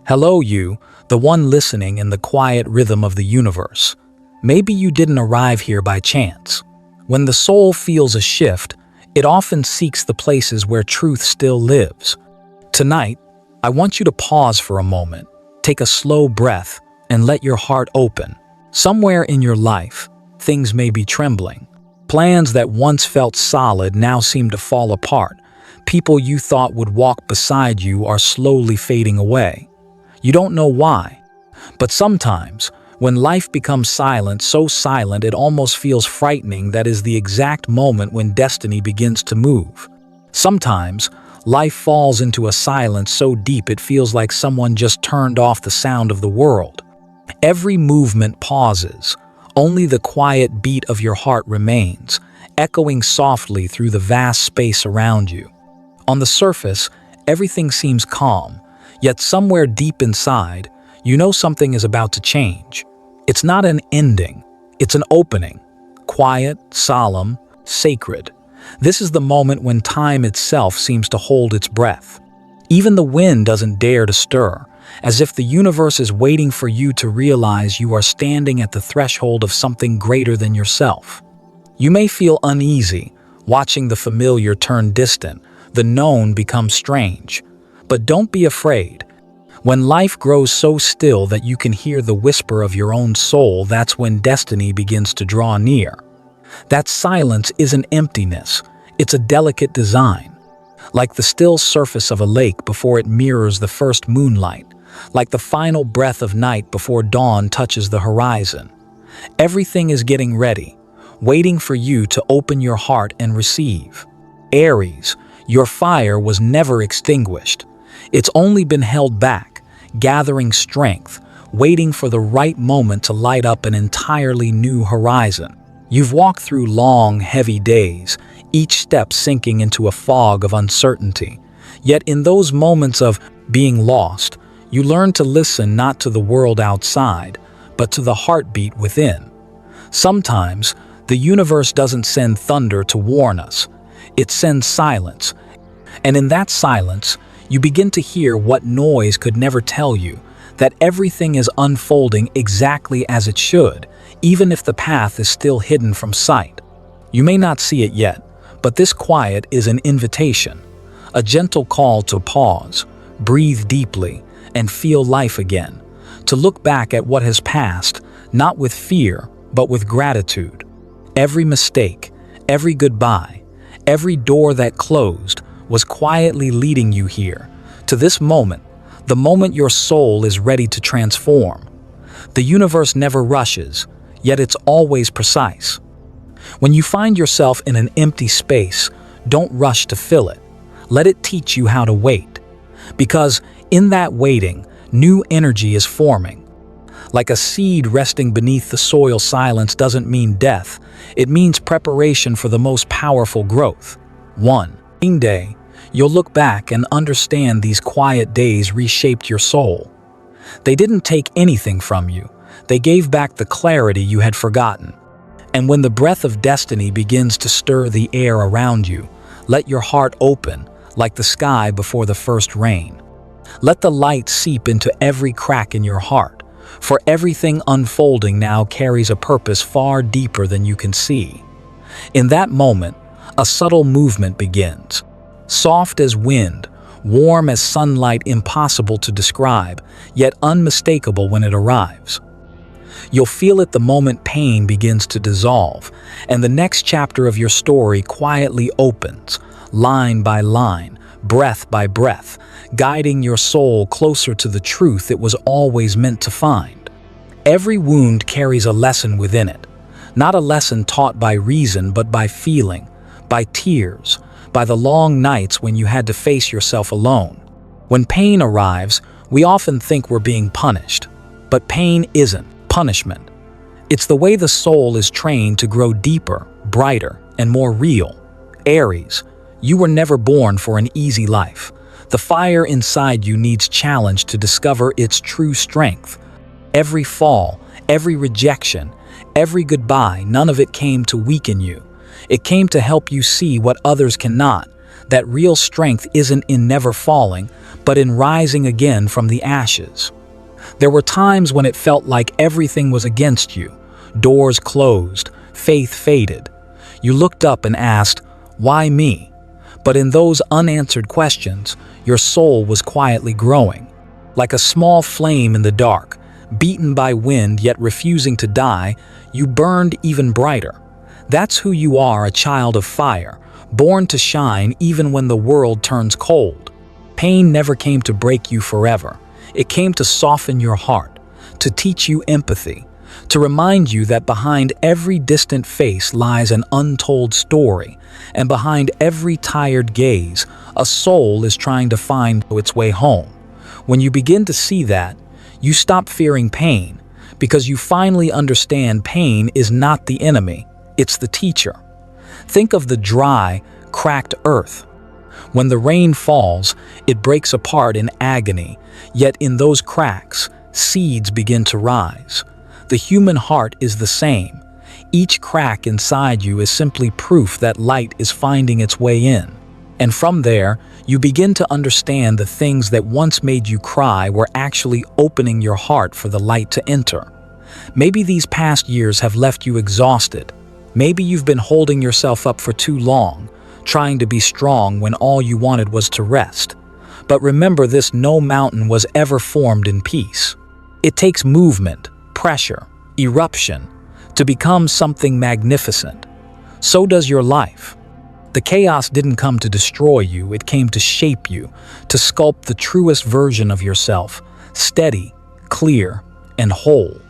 Hello, you, the one listening in the quiet rhythm of the universe. Maybe you didn't arrive here by chance. When the soul feels a shift, it often seeks the places where truth still lives. Tonight, I want you to pause for a moment, take a slow breath, and let your heart open. Somewhere in your life, things may be trembling. Plans that once felt solid now seem to fall apart. People you thought would walk beside you are slowly fading away. You don't know why, but sometimes, when life becomes silent, so silent it almost feels frightening, that is the exact moment when destiny begins to move. Sometimes, life falls into a silence so deep it feels like someone just turned off the sound of the world. Every movement pauses. Only the quiet beat of your heart remains, echoing softly through the vast space around you. On the surface, everything seems calm, yet somewhere deep inside, you know something is about to change. It's not an ending, it's an opening. Quiet, solemn, sacred. This is the moment when time itself seems to hold its breath. Even the wind doesn't dare to stir, as if the universe is waiting for you to realize you are standing at the threshold of something greater than yourself. You may feel uneasy, watching the familiar turn distant, the known become strange. But don't be afraid. When life grows so still that you can hear the whisper of your own soul, that's when destiny begins to draw near. That silence isn't emptiness, it's a delicate design. Like the still surface of a lake before it mirrors the first moonlight, like the final breath of night before dawn touches the horizon. Everything is getting ready, waiting for you to open your heart and receive. Aries, your fire was never extinguished. It's only been held back, gathering strength, waiting for the right moment to light up an entirely new horizon. You've walked through long, heavy days, each step sinking into a fog of uncertainty. Yet in those moments of being lost, you learn to listen not to the world outside, but to the heartbeat within. Sometimes, the universe doesn't send thunder to warn us. It sends silence. And in that silence, you begin to hear what noise could never tell you, that everything is unfolding exactly as it should, even if the path is still hidden from sight. You may not see it yet, but this quiet is an invitation, a gentle call to pause, breathe deeply, and feel life again, to look back at what has passed, not with fear, but with gratitude. Every mistake, every goodbye, every door that closed was quietly leading you here, to this moment, the moment your soul is ready to transform. The universe never rushes, yet it's always precise. When you find yourself in an empty space, don't rush to fill it. Let it teach you how to wait. Because in that waiting, new energy is forming. Like a seed resting beneath the soil, silence doesn't mean death. It means preparation for the most powerful growth. One day, you'll look back and understand these quiet days reshaped your soul. They didn't take anything from you. They gave back the clarity you had forgotten. And when the breath of destiny begins to stir the air around you, let your heart open, like the sky before the first rain. Let the light seep into every crack in your heart, for everything unfolding now carries a purpose far deeper than you can see. In that moment, a subtle movement begins. Soft as wind, warm as sunlight, impossible to describe, yet unmistakable when it arrives. You'll feel it the moment pain begins to dissolve, and the next chapter of your story quietly opens, line by line, breath by breath, guiding your soul closer to the truth it was always meant to find. Every wound carries a lesson within it, not a lesson taught by reason but by feeling, by tears, by the long nights when you had to face yourself alone. When pain arrives, we often think we're being punished, but pain isn't punishment. It's the way the soul is trained to grow deeper, brighter, and more real. Aries, you were never born for an easy life. The fire inside you needs challenge to discover its true strength. Every fall, every rejection, every goodbye, none of it came to weaken you. It came to help you see what others cannot, that real strength isn't in never falling, but in rising again from the ashes. There were times when it felt like everything was against you. Doors closed, faith faded. You looked up and asked, "Why me?" But in those unanswered questions, your soul was quietly growing. Like a small flame in the dark, beaten by wind yet refusing to die, you burned even brighter. That's who you are, a child of fire, born to shine even when the world turns cold. Pain never came to break you forever. It came to soften your heart, to teach you empathy, to remind you that behind every distant face lies an untold story, and behind every tired gaze, a soul is trying to find its way home. When you begin to see that, you stop fearing pain, because you finally understand pain is not the enemy, it's the teacher. Think of the dry, cracked earth. When the rain falls, it breaks apart in agony, yet in those cracks, seeds begin to rise. The human heart is the same. Each crack inside you is simply proof that light is finding its way in. And from there, you begin to understand the things that once made you cry were actually opening your heart for the light to enter. Maybe these past years have left you exhausted. Maybe you've been holding yourself up for too long, trying to be strong when all you wanted was to rest. But remember this: no mountain was ever formed in peace. It takes movement, pressure, eruption, to become something magnificent. So does your life. The chaos didn't come to destroy you, it came to shape you, to sculpt the truest version of yourself, steady, clear, and whole.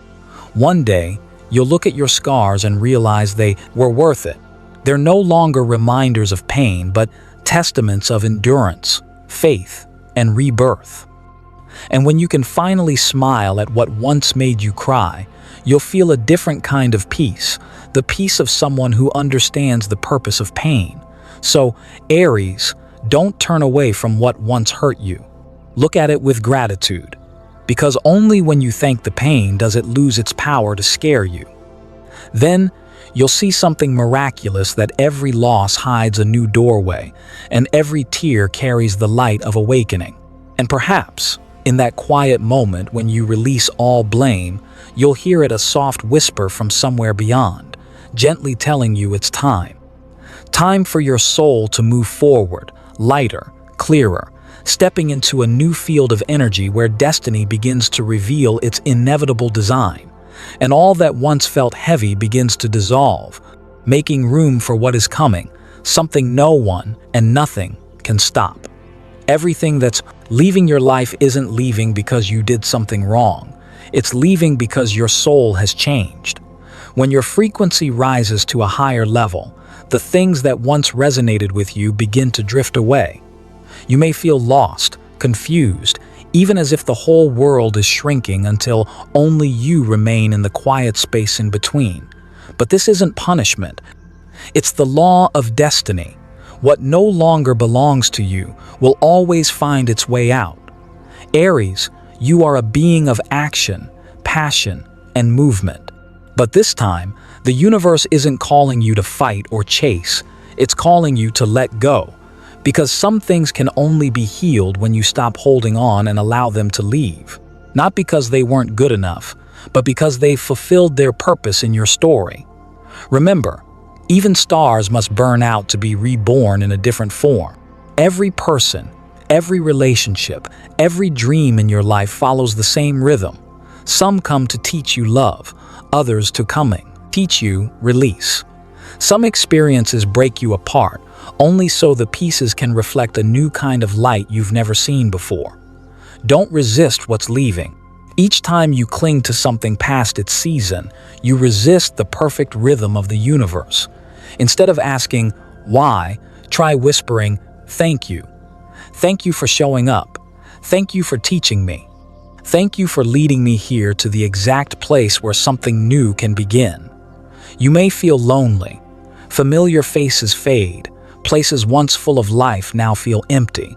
One day, you'll look at your scars and realize they were worth it. They're no longer reminders of pain, but testaments of endurance, faith, and rebirth. And when you can finally smile at what once made you cry, you'll feel a different kind of peace, the peace of someone who understands the purpose of pain. So, Aries, don't turn away from what once hurt you. Look at it with gratitude, because only when you thank the pain does it lose its power to scare you. Then, you'll see something miraculous: that every loss hides a new doorway, and every tear carries the light of awakening. And perhaps, in that quiet moment when you release all blame, you'll hear it, a soft whisper from somewhere beyond, gently telling you it's time. Time for your soul to move forward, lighter, clearer, stepping into a new field of energy where destiny begins to reveal its inevitable design. And all that once felt heavy begins to dissolve, making room for what is coming, something no one and nothing can stop. Everything that's leaving your life isn't leaving because you did something wrong. It's leaving because your soul has changed. When your frequency rises to a higher level, the things that once resonated with you begin to drift away. You may feel lost, confused, even as if the whole world is shrinking until only you remain in the quiet space in between. But this isn't punishment. It's the law of destiny. What no longer belongs to you will always find its way out. Aries, you are a being of action, passion, and movement. But this time, the universe isn't calling you to fight or chase. It's calling you to let go. Because some things can only be healed when you stop holding on and allow them to leave. Not because they weren't good enough, but because they've fulfilled their purpose in your story. Remember, even stars must burn out to be reborn in a different form. Every person, every relationship, every dream in your life follows the same rhythm. Some come to teach you love, others to teach you release. Some experiences break you apart, only so the pieces can reflect a new kind of light you've never seen before. Don't resist what's leaving. Each time you cling to something past its season, you resist the perfect rhythm of the universe. Instead of asking, why, try whispering, thank you. Thank you for showing up. Thank you for teaching me. Thank you for leading me here to the exact place where something new can begin. You may feel lonely. Familiar faces fade. Places once full of life now feel empty.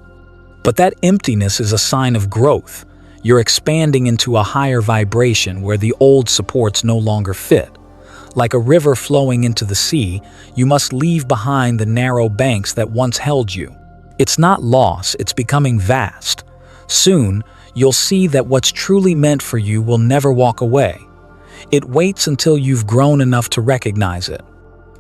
But that emptiness is a sign of growth. You're expanding into a higher vibration where the old supports no longer fit. Like a river flowing into the sea, you must leave behind the narrow banks that once held you. It's not loss, it's becoming vast. Soon, you'll see that what's truly meant for you will never walk away. It waits until you've grown enough to recognize it.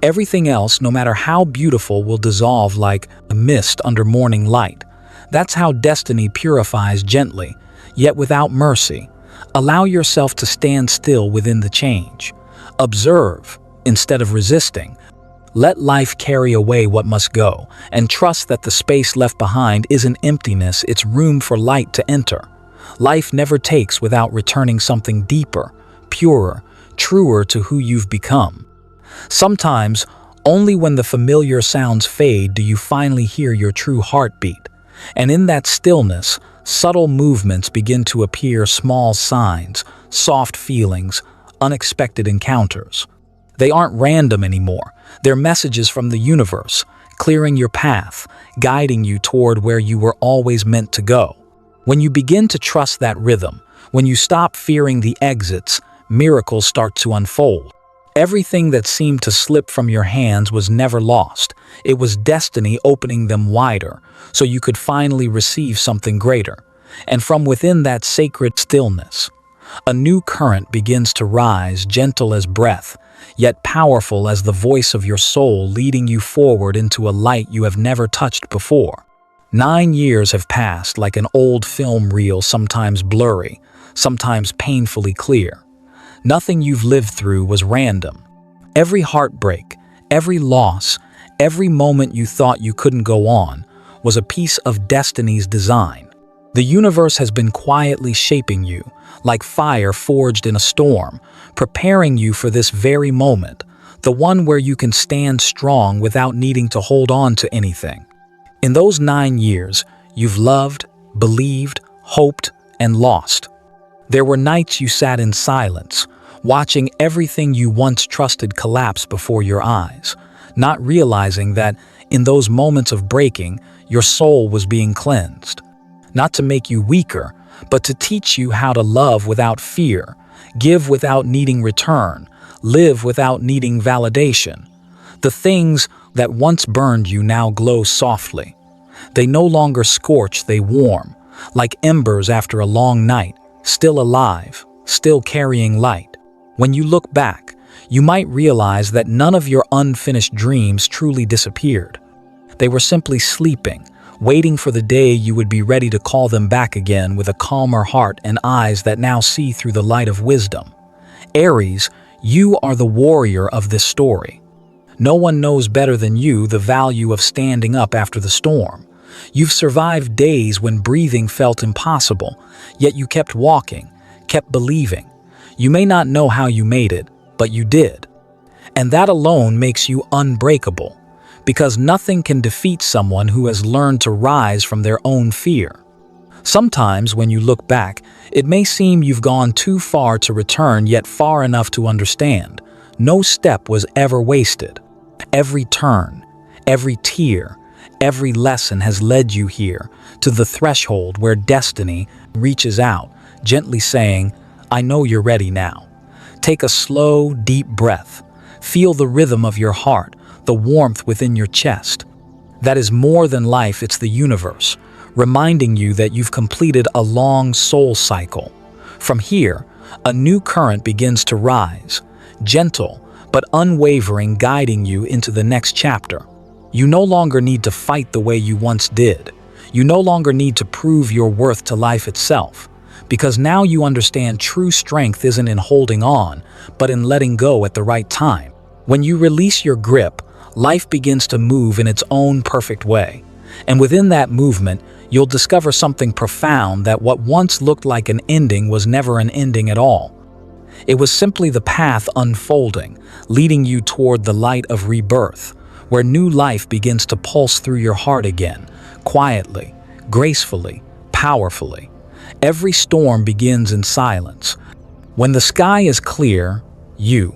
Everything else, no matter how beautiful, will dissolve like a mist under morning light. That's how destiny purifies gently, yet without mercy. Allow yourself to stand still within the change. Observe instead of resisting. Let life carry away what must go, and trust that the space left behind isn't emptiness, it's room for light to enter. Life never takes without returning something deeper, purer, truer to who you've become. Sometimes, only when the familiar sounds fade do you finally hear your true heartbeat. And in that stillness, subtle movements begin to appear, small signs, soft feelings, unexpected encounters. They aren't random anymore. They're messages from the universe, clearing your path, guiding you toward where you were always meant to go. When you begin to trust that rhythm, when you stop fearing the exits, miracles start to unfold. Everything that seemed to slip from your hands was never lost. It was destiny opening them wider, so you could finally receive something greater. And from within that sacred stillness, a new current begins to rise, gentle as breath, yet powerful as the voice of your soul, leading you forward into a light you have never touched before. 9 years have passed like an old film reel, sometimes blurry, sometimes painfully clear. Nothing you've lived through was random. Every heartbreak, every loss, every moment you thought you couldn't go on was a piece of destiny's design. The universe has been quietly shaping you, like fire forged in a storm, preparing you for this very moment, the one where you can stand strong without needing to hold on to anything. In those 9 years, you've loved, believed, hoped, and lost. There were nights you sat in silence, watching everything you once trusted collapse before your eyes, not realizing that in those moments of breaking, your soul was being cleansed. Not to make you weaker, but to teach you how to love without fear, give without needing return, live without needing validation. The things that once burned you now glow softly. They no longer scorch, they warm, like embers after a long night, still alive, still carrying light. When you look back, you might realize that none of your unfinished dreams truly disappeared. They were simply sleeping, waiting for the day you would be ready to call them back again with a calmer heart and eyes that now see through the light of wisdom. Aries, you are the warrior of this story. No one knows better than you the value of standing up after the storm. You've survived days when breathing felt impossible, yet you kept walking, kept believing. You may not know how you made it, but you did. And that alone makes you unbreakable, because nothing can defeat someone who has learned to rise from their own fear. Sometimes when you look back, it may seem you've gone too far to return, yet far enough to understand. No step was ever wasted. Every turn, every tear, every lesson has led you here, to the threshold where destiny reaches out, gently saying, I know you're ready now. Take a slow, deep breath. Feel the rhythm of your heart, the warmth within your chest. That is more than life, it's the universe, reminding you that you've completed a long soul cycle. From here, a new current begins to rise, gentle but unwavering, guiding you into the next chapter. You no longer need to fight the way you once did. You no longer need to prove your worth to life itself, because now you understand true strength isn't in holding on, but in letting go at the right time. When you release your grip, life begins to move in its own perfect way. And within that movement, you'll discover something profound, that what once looked like an ending was never an ending at all. It was simply the path unfolding, leading you toward the light of rebirth, where new life begins to pulse through your heart again, quietly, gracefully, powerfully. Every storm begins in silence. When the sky is clear, you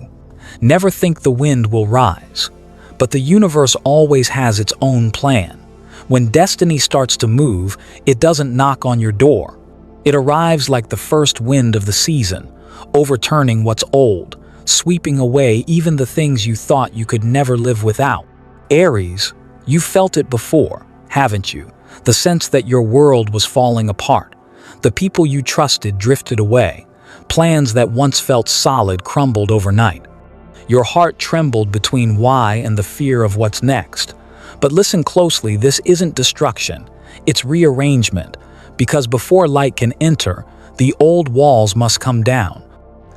never think the wind will rise. But the universe always has its own plan. When destiny starts to move, it doesn't knock on your door. It arrives like the first wind of the season, overturning what's old, sweeping away even the things you thought you could never live without. Aries, you felt it before. haven't you? The sense that your world was falling apart. The people you trusted drifted away. Plans that once felt solid crumbled overnight. Your heart trembled between why and the fear of what's next. But listen closely, this isn't destruction. It's rearrangement. Because before light can enter, the old walls must come down.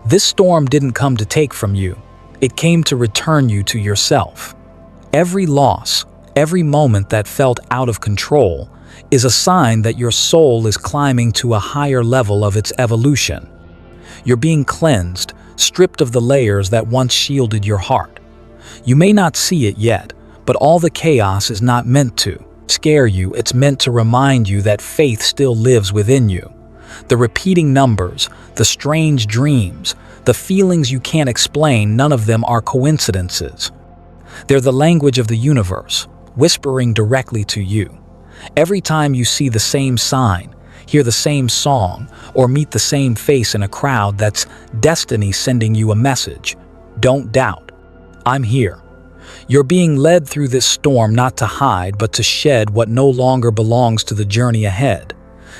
This storm didn't come to take from you. It came to return you to yourself. Every loss, every moment that felt out of control, is a sign that your soul is climbing to a higher level of its evolution. You're being cleansed, stripped of the layers that once shielded your heart. You may not see it yet, but all the chaos is not meant to scare you. It's meant to remind you that faith still lives within you. The repeating numbers, the strange dreams, the feelings you can't explain, none of them are coincidences. They're the language of the universe, whispering directly to you. Every time you see the same sign, hear the same song, or meet the same face in a crowd, that's destiny sending you a message. Don't doubt. I'm here. You're being led through this storm not to hide, but to shed what no longer belongs to the journey ahead.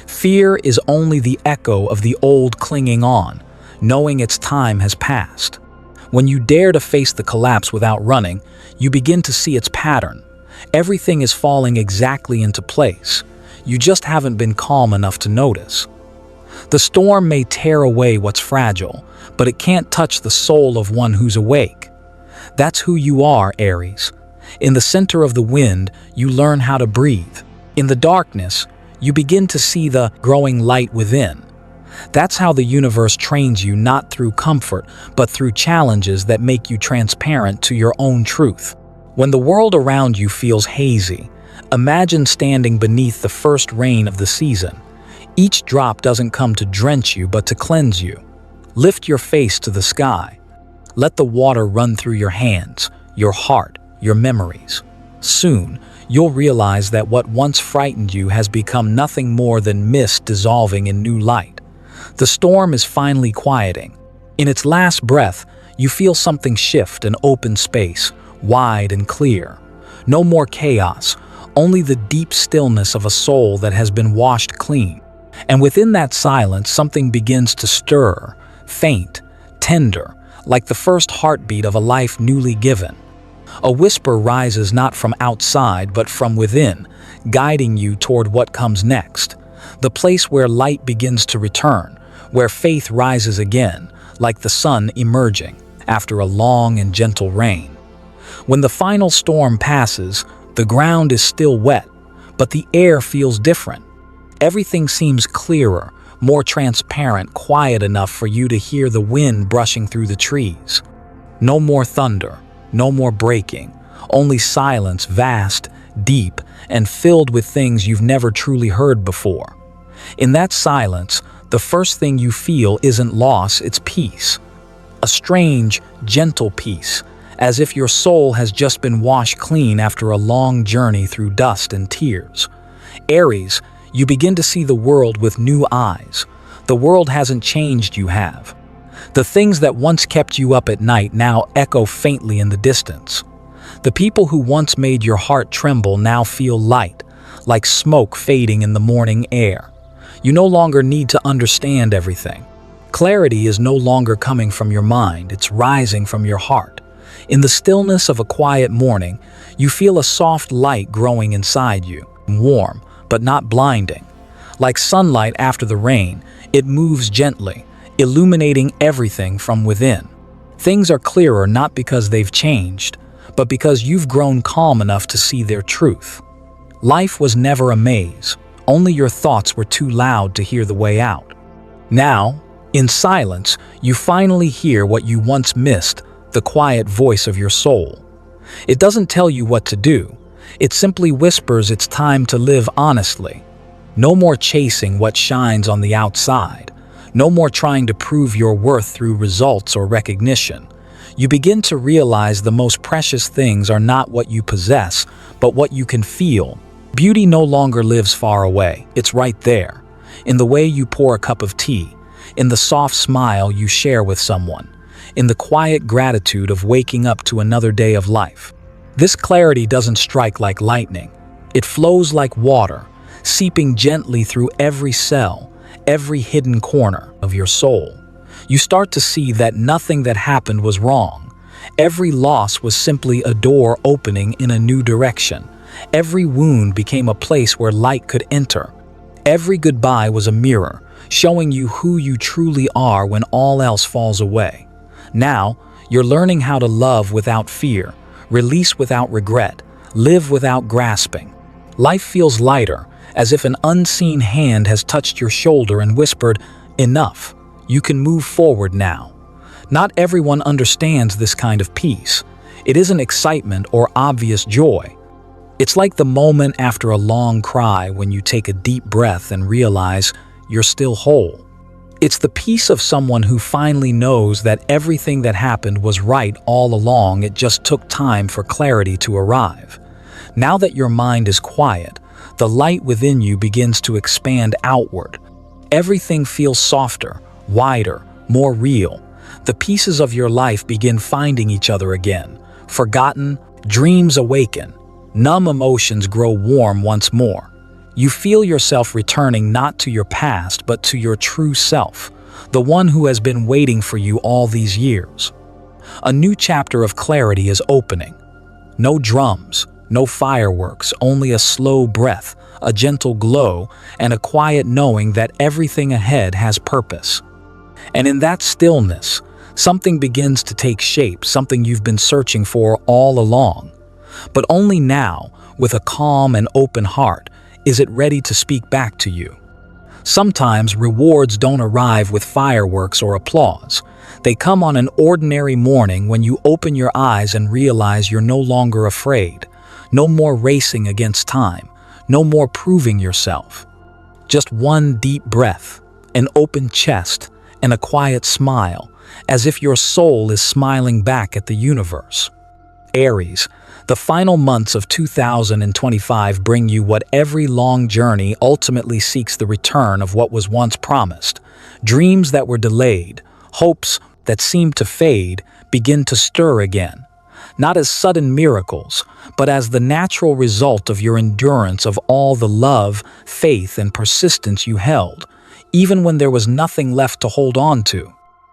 Fear is only the echo of the old clinging on, knowing its time has passed. When you dare to face the collapse without running, you begin to see its pattern. Everything is falling exactly into place. You just haven't been calm enough to notice. The storm may tear away what's fragile, but it can't touch the soul of one who's awake. That's who you are, Aries. In the center of the wind, you learn how to breathe. In the darkness, you begin to see the growing light within. That's how the universe trains you, not through comfort, but through challenges that make you transparent to your own truth. When the world around you feels hazy, imagine standing beneath the first rain of the season. Each drop doesn't come to drench you, but to cleanse you. Lift your face to the sky. Let the water run through your hands, your heart, your memories. Soon, you'll realize that what once frightened you has become nothing more than mist dissolving in new light. The storm is finally quieting. In its last breath, you feel something shift, an open space, wide and clear. No more chaos, only the deep stillness of a soul that has been washed clean. And within that silence, something begins to stir, faint, tender, like the first heartbeat of a life newly given. A whisper rises not from outside, but from within, guiding you toward what comes next. The place where light begins to return, where faith rises again, like the sun emerging after a long and gentle rain. When the final storm passes, the ground is still wet, but the air feels different. Everything seems clearer, more transparent, quiet enough for you to hear the wind brushing through the trees. No more thunder, no more breaking, only silence, vast, deep, and filled with things you've never truly heard before. In that silence, the first thing you feel isn't loss, it's peace. A strange, gentle peace, as if your soul has just been washed clean after a long journey through dust and tears. Aries, you begin to see the world with new eyes. The world hasn't changed, you have. The things that once kept you up at night now echo faintly in the distance. The people who once made your heart tremble now feel light, like smoke fading in the morning air. You no longer need to understand everything. Clarity is no longer coming from your mind, it's rising from your heart. In the stillness of a quiet morning, you feel a soft light growing inside you, warm, but not blinding. Like sunlight after the rain, it moves gently, illuminating everything from within. Things are clearer not because they've changed, but because you've grown calm enough to see their truth. Life was never a maze, only your thoughts were too loud to hear the way out. Now, in silence, you finally hear what you once missed, the quiet voice of your soul. It doesn't tell you what to do. It simply whispers it's time to live honestly. No more chasing what shines on the outside. No more trying to prove your worth through results or recognition. You begin to realize the most precious things are not what you possess, but what you can feel. Beauty no longer lives far away. It's right there, in the way you pour a cup of tea, in the soft smile you share with someone, in the quiet gratitude of waking up to another day of life. This clarity doesn't strike like lightning. It flows like water, seeping gently through every cell, every hidden corner of your soul. You start to see that nothing that happened was wrong. Every loss was simply a door opening in a new direction. Every wound became a place where light could enter. Every goodbye was a mirror, showing you who you truly are when all else falls away. Now, you're learning how to love without fear, release without regret, live without grasping. Life feels lighter, as if an unseen hand has touched your shoulder and whispered, "Enough, you can move forward now." Not everyone understands this kind of peace. It isn't excitement or obvious joy. It's like the moment after a long cry when you take a deep breath and realize you're still whole. It's the peace of someone who finally knows that everything that happened was right all along. It just took time for clarity to arrive. Now that your mind is quiet, the light within you begins to expand outward. Everything feels softer, wider, more real. The pieces of your life begin finding each other again. Forgotten, dreams awaken. Numb emotions grow warm once more. You feel yourself returning not to your past but to your true self, the one who has been waiting for you all these years. A new chapter of clarity is opening. No drums, no fireworks, only a slow breath, a gentle glow, and a quiet knowing that everything ahead has purpose. And in that stillness, something begins to take shape, something you've been searching for all along. But only now, with a calm and open heart, is it ready to speak back to you. Sometimes rewards don't arrive with fireworks or applause. They come on an ordinary morning when you open your eyes and realize you're no longer afraid. No more racing against time. No more proving yourself. Just one deep breath, an open chest, and a quiet smile, as if your soul is smiling back at the universe. Aries, the final months of 2025 bring you what every long journey ultimately seeks: the return of what was once promised. Dreams that were delayed, hopes that seemed to fade, begin to stir again. Not as sudden miracles, but as the natural result of your endurance, of all the love, faith, and persistence you held, even when there was nothing left to hold on to.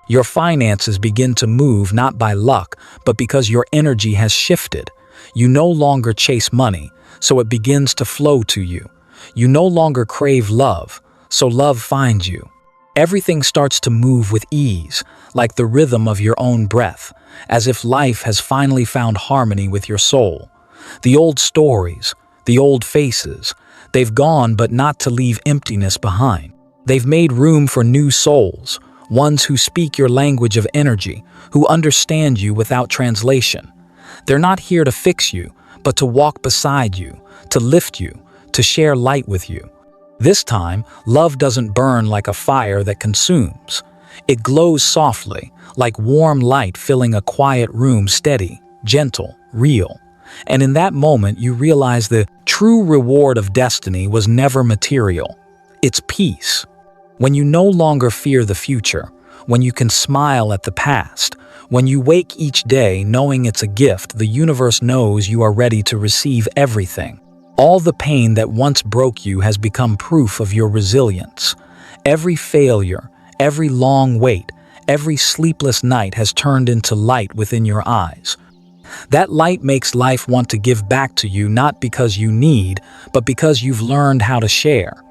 Your finances begin to move not by luck, but because your energy has shifted. You no longer chase money, so it begins to flow to you. You no longer crave love, so love finds you. Everything starts to move with ease, like the rhythm of your own breath, as if life has finally found harmony with your soul. The old stories, the old faces, they've gone, but not to leave emptiness behind. They've made room for new souls, ones who speak your language of energy, who understand you without translation. They're not here to fix you, but to walk beside you, to lift you, to share light with you. This time, love doesn't burn like a fire that consumes. It glows softly, like warm light filling a quiet room, steady, gentle, real. And in that moment, you realize the true reward of destiny was never material. It's peace. When you no longer fear the future, when you can smile at the past, when you wake each day knowing it's a gift, the universe knows you are ready to receive everything. All the pain that once broke you has become proof of your resilience. Every failure, every long wait, every sleepless night has turned into light within your eyes. That light makes life want to give back to you, not because you need, but because you've learned how to share.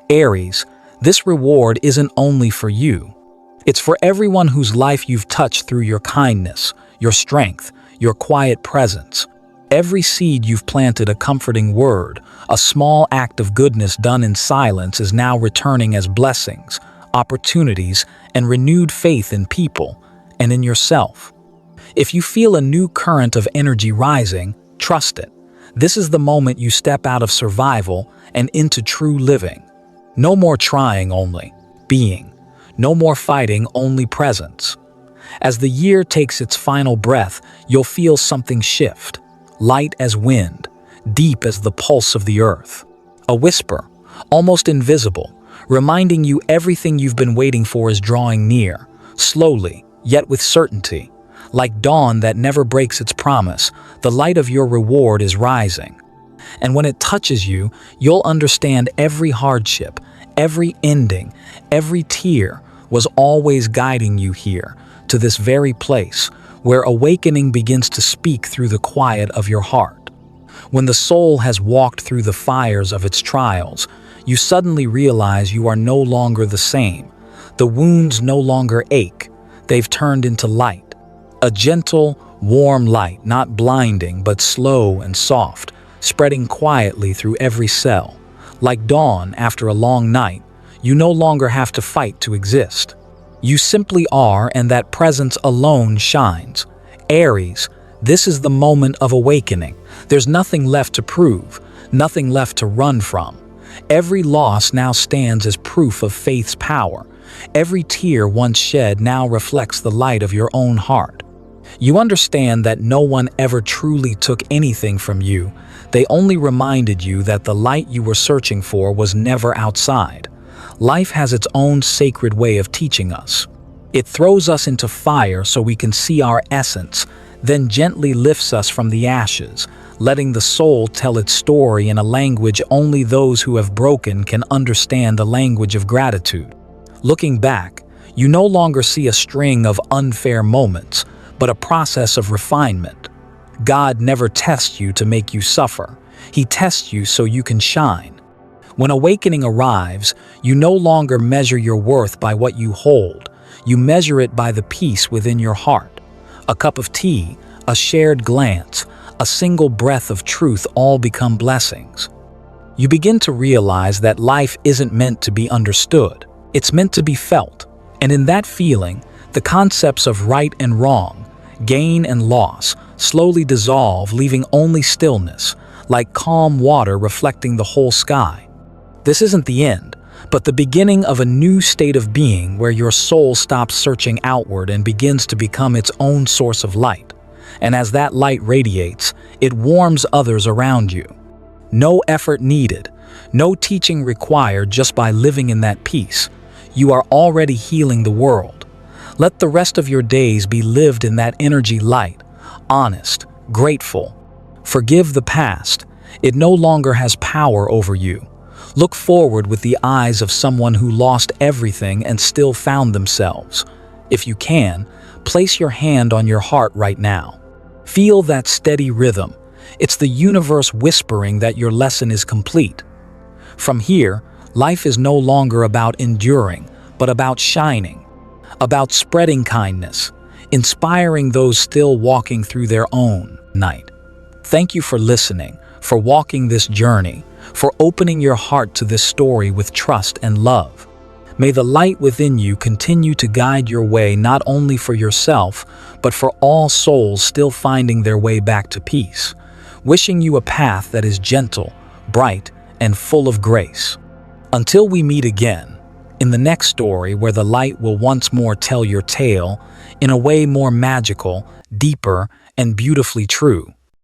Aries, this reward isn't only for you. It's for everyone whose life you've touched through your kindness, your strength, your quiet presence. Every seed you've planted, a comforting word, a small act of goodness done in silence, is now returning as blessings, opportunities, and renewed faith in people and in yourself. If you feel a new current of energy rising, trust it. This is the moment you step out of survival and into true living. No more trying, only being. No more fighting, only presence. As the year takes its final breath, you'll feel something shift. Light as wind, deep as the pulse of the earth. A whisper, almost invisible, reminding you everything you've been waiting for is drawing near, slowly, yet with certainty. Like dawn that never breaks its promise, the light of your reward is rising. And when it touches you, you'll understand every hardship, every ending, every tear was always guiding you here, to this very place, where awakening begins to speak through the quiet of your heart. When the soul has walked through the fires of its trials, you suddenly realize you are no longer the same. The wounds no longer ache, they've turned into light. A gentle, warm light, not blinding, but slow and soft, spreading quietly through every cell. Like dawn after a long night, you no longer have to fight to exist. You simply are, and that presence alone shines. Aries, this is the moment of awakening. There's nothing left to prove, nothing left to run from. Every loss now stands as proof of faith's power. Every tear once shed now reflects the light of your own heart. You understand that no one ever truly took anything from you. They only reminded you that the light you were searching for was never outside. Life has its own sacred way of teaching us. It throws us into fire so we can see our essence, then gently lifts us from the ashes, letting the soul tell its story in a language only those who have broken can understand, the language of gratitude. Looking back, you no longer see a string of unfair moments, but a process of refinement. God never tests you to make you suffer. He tests you so you can shine. When awakening arrives, you no longer measure your worth by what you hold. You measure it by the peace within your heart. A cup of tea, a shared glance, a single breath of truth all become blessings. You begin to realize that life isn't meant to be understood. It's meant to be felt. And in that feeling, the concepts of right and wrong, gain and loss, slowly dissolve, leaving only stillness, like calm water reflecting the whole sky. This isn't the end, but the beginning of a new state of being where your soul stops searching outward and begins to become its own source of light. And as that light radiates, it warms others around you. No effort needed, no teaching required, just by living in that peace. You are already healing the world. Let the rest of your days be lived in that energy light, honest, grateful. Forgive the past. It no longer has power over you. Look forward with the eyes of someone who lost everything and still found themselves. If you can, place your hand on your heart right now. Feel that steady rhythm. It's the universe whispering that your lesson is complete. From here, life is no longer about enduring, but about shining, about spreading kindness, inspiring those still walking through their own night. Thank you for listening, for walking this journey, for opening your heart to this story with trust and love. May the light within you continue to guide your way, not only for yourself, but for all souls still finding their way back to peace. Wishing you a path that is gentle, bright, and full of grace. Until we meet again, in the next story where the light will once more tell your tale in a way more magical, deeper, and beautifully true.